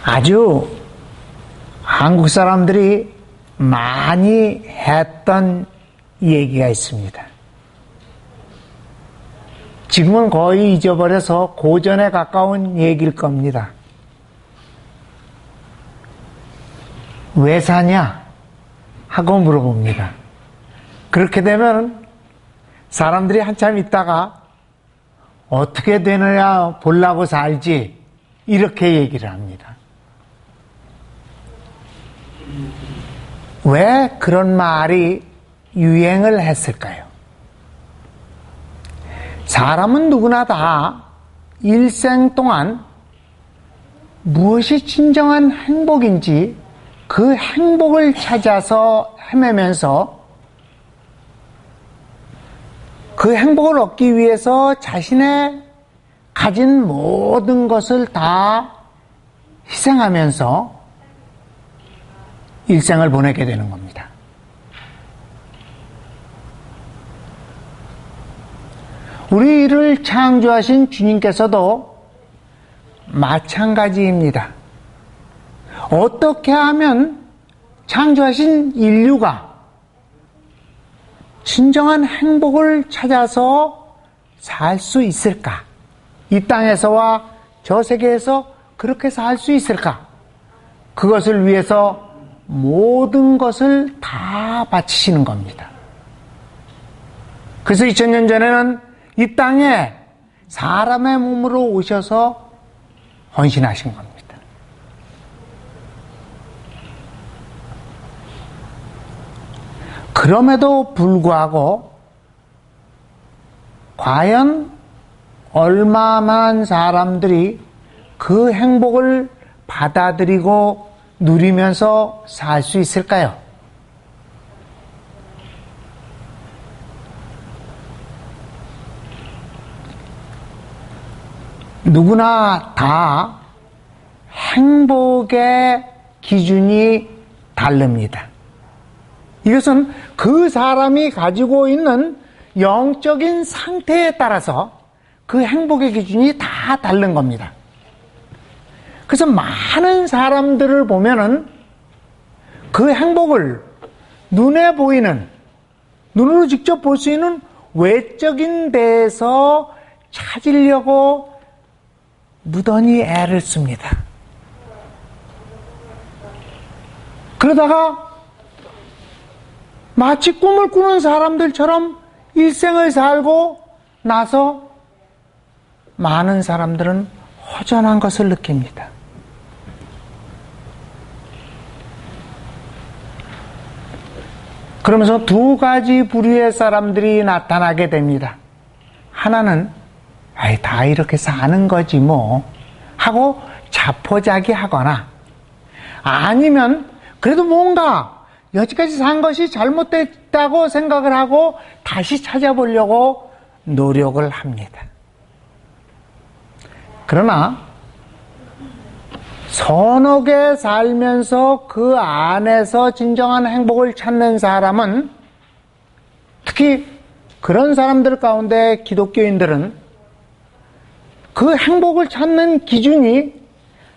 아주 한국 사람들이 많이 했던 얘기가 있습니다. 지금은 거의 잊어버려서 고전에 가까운 얘기일 겁니다. 왜 사냐? 하고 물어봅니다. 그렇게 되면 사람들이 한참 있다가 어떻게 되느냐 보려고 살지, 이렇게 얘기를 합니다. 왜 그런 말이 유행을 했을까요? 사람은 누구나 다 일생 동안 무엇이 진정한 행복인지 그 행복을 찾아서 헤매면서 그 행복을 얻기 위해서 자신의 가진 모든 것을 다 희생하면서 일생을 보내게 되는 겁니다. 우리를 창조하신 주님께서도 마찬가지입니다. 어떻게 하면 창조하신 인류가 진정한 행복을 찾아서 살 수 있을까? 이 땅에서와 저 세계에서 그렇게 살 수 있을까? 그것을 위해서 모든 것을 다 바치시는 겁니다. 그래서 2000년 전에는 이 땅에 사람의 몸으로 오셔서 헌신하신 겁니다. 그럼에도 불구하고 과연 얼마만 사람들이 그 행복을 받아들이고 누리면서 살 수 있을까요? 누구나 다 행복의 기준이 다릅니다. 이것은 그 사람이 가지고 있는 영적인 상태에 따라서 그 행복의 기준이 다 다른 겁니다. 그래서 많은 사람들을 보면은 그 행복을 눈에 보이는, 눈으로 직접 볼 수 있는 외적인 데에서 찾으려고 무던히 애를 씁니다. 그러다가 마치 꿈을 꾸는 사람들처럼 일생을 살고 나서 많은 사람들은 허전한 것을 느낍니다. 그러면서 두 가지 부류의 사람들이 나타나게 됩니다. 하나는 아이, 다 이렇게 사는 거지 뭐 하고 자포자기하거나, 아니면 그래도 뭔가 여지까지 산 것이 잘못됐다고 생각을 하고 다시 찾아보려고 노력을 합니다. 그러나 선하게 살면서 그 안에서 진정한 행복을 찾는 사람은, 특히 그런 사람들 가운데 기독교인들은 그 행복을 찾는 기준이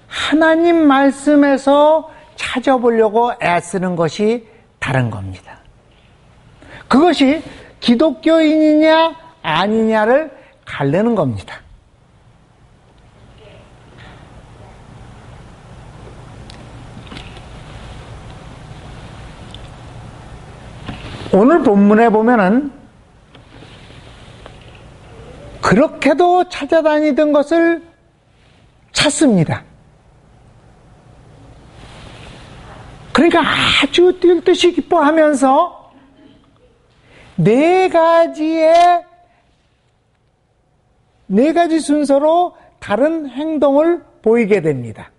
하나님 말씀에서 찾아보려고 애쓰는 것이 다른 겁니다. 그것이 기독교인이냐 아니냐를 가르는 겁니다. 오늘 본문에 보면은 그렇게도 찾아다니던 것을 찾습니다. 그러니까 아주 뛸 듯이 기뻐하면서 네 가지 순서로 다른 행동을 보이게 됩니다.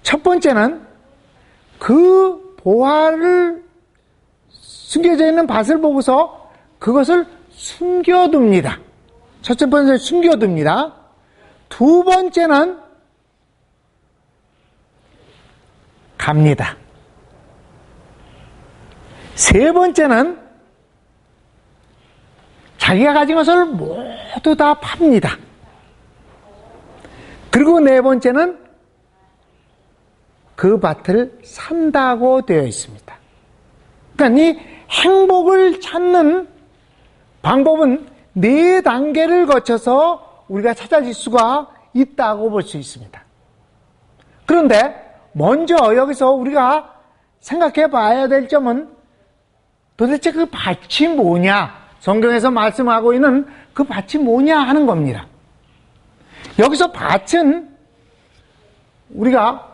첫 번째는 그 보화를 숨겨져 있는 밭을 보고서 그것을 숨겨둡니다. 첫째 번째 숨겨둡니다. 두 번째는 갑니다. 세 번째는 자기가 가진 것을 모두 다 팝니다. 그리고 네 번째는 그 밭을 산다고 되어 있습니다. 그러니까 이 행복을 찾는 방법은 네 단계를 거쳐서 우리가 찾아질 수가 있다고 볼 수 있습니다. 그런데 먼저 여기서 우리가 생각해 봐야 될 점은 도대체 그 밭이 뭐냐? 성경에서 말씀하고 있는 그 밭이 뭐냐 하는 겁니다. 여기서 밭은 우리가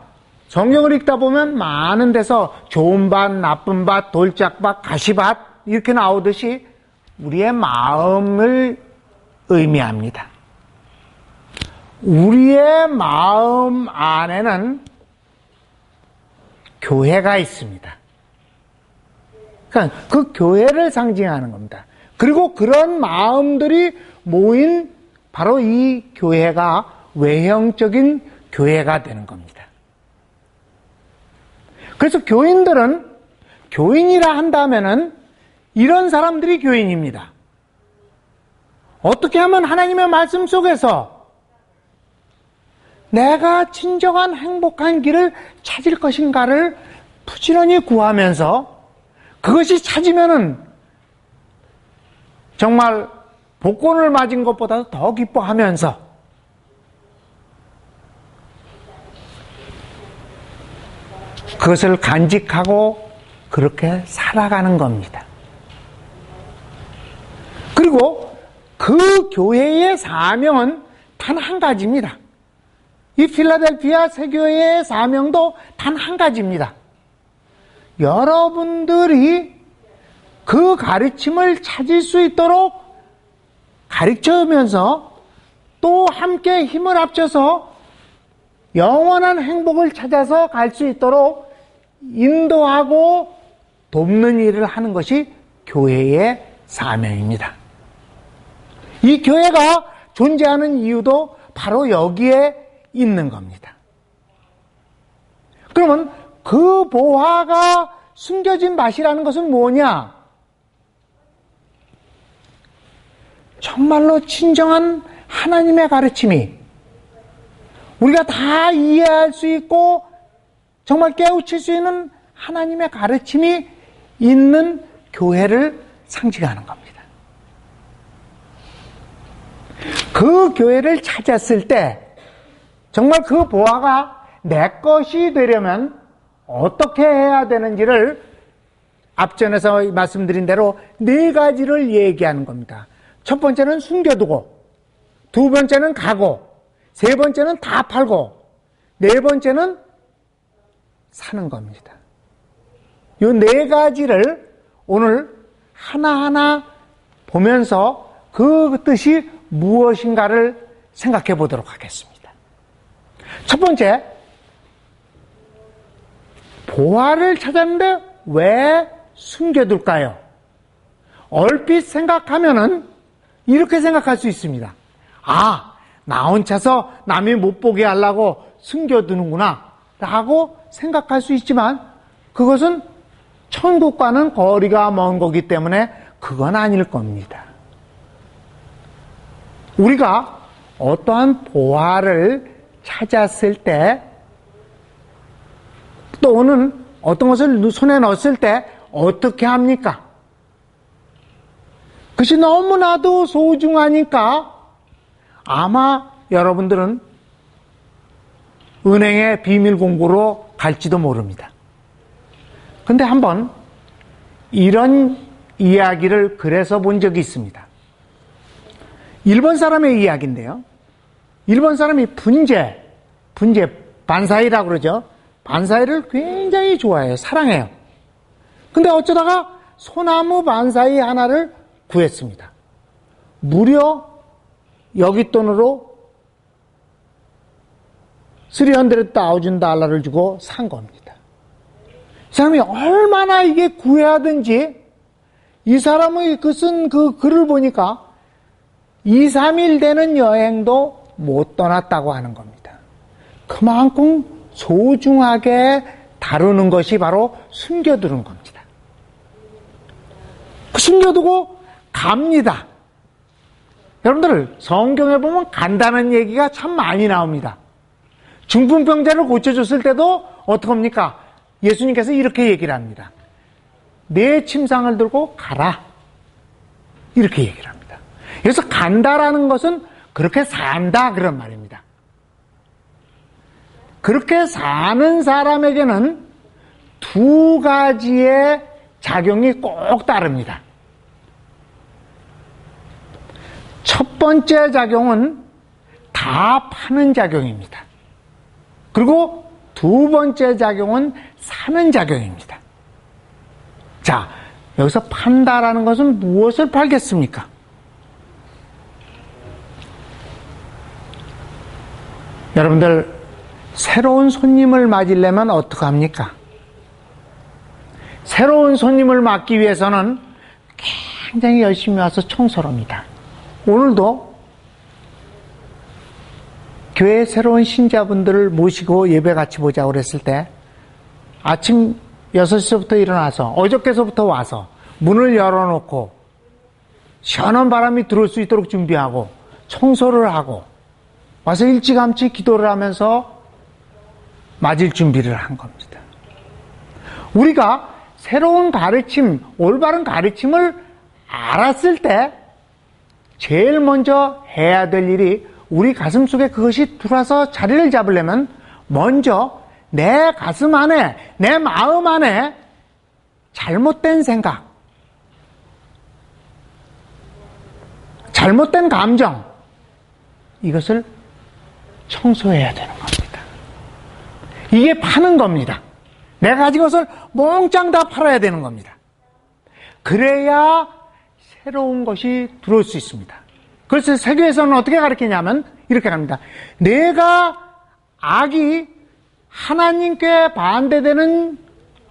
성경을 읽다 보면 많은 데서 좋은 밭, 나쁜 밭, 돌짝밭, 가시밭 이렇게 나오듯이 우리의 마음을 의미합니다. 우리의 마음 안에는 교회가 있습니다. 그러니까 그 교회를 상징하는 겁니다. 그리고 그런 마음들이 모인 바로 이 교회가 외형적인 교회가 되는 겁니다. 그래서 교인들은 교인이라 한다면은 이런 사람들이 교인입니다. 어떻게 하면 하나님의 말씀 속에서 내가 진정한 행복한 길을 찾을 것인가를 부지런히 구하면서 그것이 찾으면은 정말 복권을 맞은 것보다 더 기뻐하면서 그것을 간직하고 그렇게 살아가는 겁니다. 그리고 그 교회의 사명은 단 한 가지입니다. 이 필라델피아 세교회의 사명도 단 한 가지입니다. 여러분들이 그 가르침을 찾을 수 있도록 가르쳐주면서 또 함께 힘을 합쳐서 영원한 행복을 찾아서 갈 수 있도록 인도하고 돕는 일을 하는 것이 교회의 사명입니다. 이 교회가 존재하는 이유도 바로 여기에 있는 겁니다. 그러면 그 보화가 숨겨진 밭이라는 것은 뭐냐? 정말로 진정한 하나님의 가르침이 우리가 다 이해할 수 있고 정말 깨우칠 수 있는 하나님의 가르침이 있는 교회를 상징하는 겁니다. 그 교회를 찾았을 때 정말 그 보화가 내 것이 되려면 어떻게 해야 되는지를 앞전에서 말씀드린 대로 네 가지를 얘기하는 겁니다. 첫 번째는 숨겨두고, 두 번째는 가고, 세 번째는 다 팔고, 네 번째는 사는 겁니다. 이 네 가지를 오늘 하나하나 보면서 그 뜻이 무엇인가를 생각해 보도록 하겠습니다. 첫 번째, 보화를 찾았는데 왜 숨겨둘까요? 얼핏 생각하면은 이렇게 생각할 수 있습니다. 아, 나 혼자서 남이 못 보게 하려고 숨겨두는구나 라고 생각할 수 있지만 그것은 천국과는 거리가 먼 거기 때문에 그건 아닐 겁니다. 우리가 어떠한 보화를 찾았을 때 또는 어떤 것을 손에 넣었을 때 어떻게 합니까? 그것이 너무나도 소중하니까 아마 여러분들은 은행의 비밀 공부로 갈지도 모릅니다. 근데 한번 이런 이야기를 그래서 본 적이 있습니다. 일본 사람의 이야기인데요. 일본 사람이 분재, 반사이라고 그러죠. 반사이를 굉장히 좋아해요. 사랑해요. 근데 어쩌다가 소나무 반사이 하나를 구했습니다. 무려 여기 돈으로 $300,000를 주고 산 겁니다. 이 사람이 얼마나 이게 구해하든지 이 사람의 쓴 그 글을 보니까 2, 3일 되는 여행도 못 떠났다고 하는 겁니다. 그만큼 소중하게 다루는 것이 바로 숨겨두는 겁니다. 숨겨두고 갑니다. 여러분들 성경에 보면 간다는 얘기가 참 많이 나옵니다. 중풍병자를 고쳐줬을 때도 어떡합니까? 예수님께서 이렇게 얘기를 합니다. 내 침상을 들고 가라. 이렇게 얘기를 합니다. 그래서 간다라는 것은 그렇게 산다 그런 말입니다. 그렇게 사는 사람에게는 두 가지의 작용이 꼭 따릅니다. 첫 번째 작용은 다 파는 작용입니다. 그리고 두 번째 작용은 사는 작용입니다. 자, 여기서 판다라는 것은 무엇을 팔겠습니까? 여러분들, 새로운 손님을 맞으려면 어떡합니까? 새로운 손님을 맞기 위해서는 굉장히 열심히 와서 청소를 합니다. 오늘도 교회에 새로운 신자분들을 모시고 예배 같이 보자고 그랬을 때 아침 6시부터 일어나서 어저께서부터 와서 문을 열어놓고 시원한 바람이 들어올 수 있도록 준비하고 청소를 하고 와서 일찌감치 기도를 하면서 맞을 준비를 한 겁니다. 우리가 새로운 가르침, 올바른 가르침을 알았을 때 제일 먼저 해야 될 일이 우리 가슴 속에 그것이 들어와서 자리를 잡으려면 먼저 내 가슴 안에, 내 마음 안에 잘못된 생각, 잘못된 감정, 이것을 청소해야 되는 겁니다. 이게 파는 겁니다. 내가 가진 것을 몽땅 다 팔아야 되는 겁니다. 그래야 새로운 것이 들어올 수 있습니다. 그래서 세계에서는 어떻게 가르치냐면 이렇게 합니다. 내가 악이 하나님께 반대되는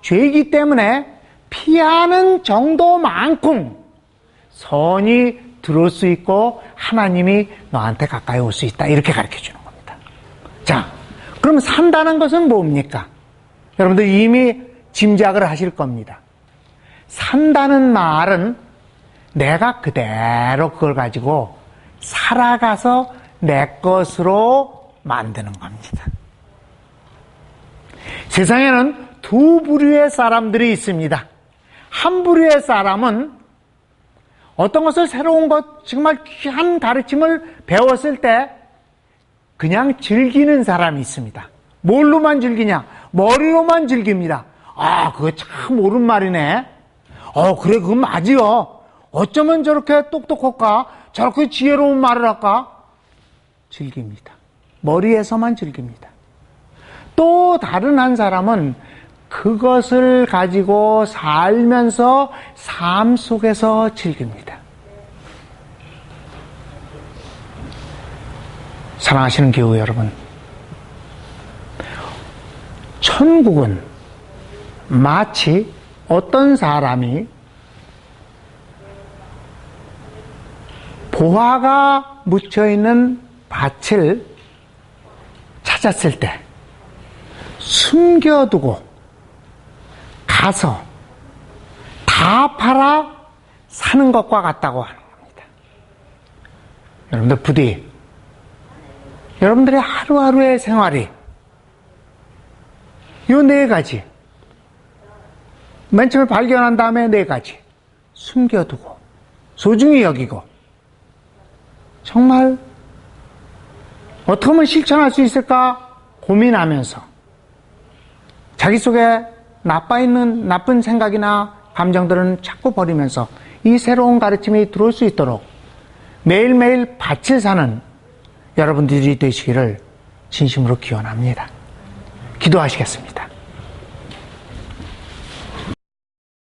죄이기 때문에 피하는 정도만큼 선이 들어올 수 있고 하나님이 너한테 가까이 올 수 있다. 이렇게 가르쳐 주는 겁니다. 자, 그럼 산다는 것은 뭡니까? 여러분들 이미 짐작을 하실 겁니다. 산다는 말은 내가 그대로 그걸 가지고 살아가서 내 것으로 만드는 겁니다. 세상에는 두 부류의 사람들이 있습니다. 한 부류의 사람은 어떤 것을 새로운 것, 정말 귀한 가르침을 배웠을 때 그냥 즐기는 사람이 있습니다. 뭘로만 즐기냐? 머리로만 즐깁니다. 아, 그거 참 옳은 말이네. 그래, 그건 맞지요. 어쩌면 저렇게 똑똑할까? 저렇게 지혜로운 말을 할까? 즐깁니다. 머리에서만 즐깁니다. 또 다른 한 사람은 그것을 가지고 살면서 삶 속에서 즐깁니다. 사랑하시는 교우 여러분, 천국은 마치 어떤 사람이 보화가 묻혀있는 밭을 찾았을 때 숨겨두고 가서 다 팔아 사는 것과 같다고 하는 겁니다. 여러분들 부디 여러분들의 하루하루의 생활이 요 네 가지, 맨 처음에 발견한 다음에 네 가지 숨겨두고 소중히 여기고 정말 어떻게 하면 실천할 수 있을까 고민하면서 자기 속에 나쁜 생각이나 감정들은 자꾸 버리면서 이 새로운 가르침이 들어올 수 있도록 매일매일 밭을 사는 여러분들이 되시기를 진심으로 기원합니다. 기도하시겠습니다.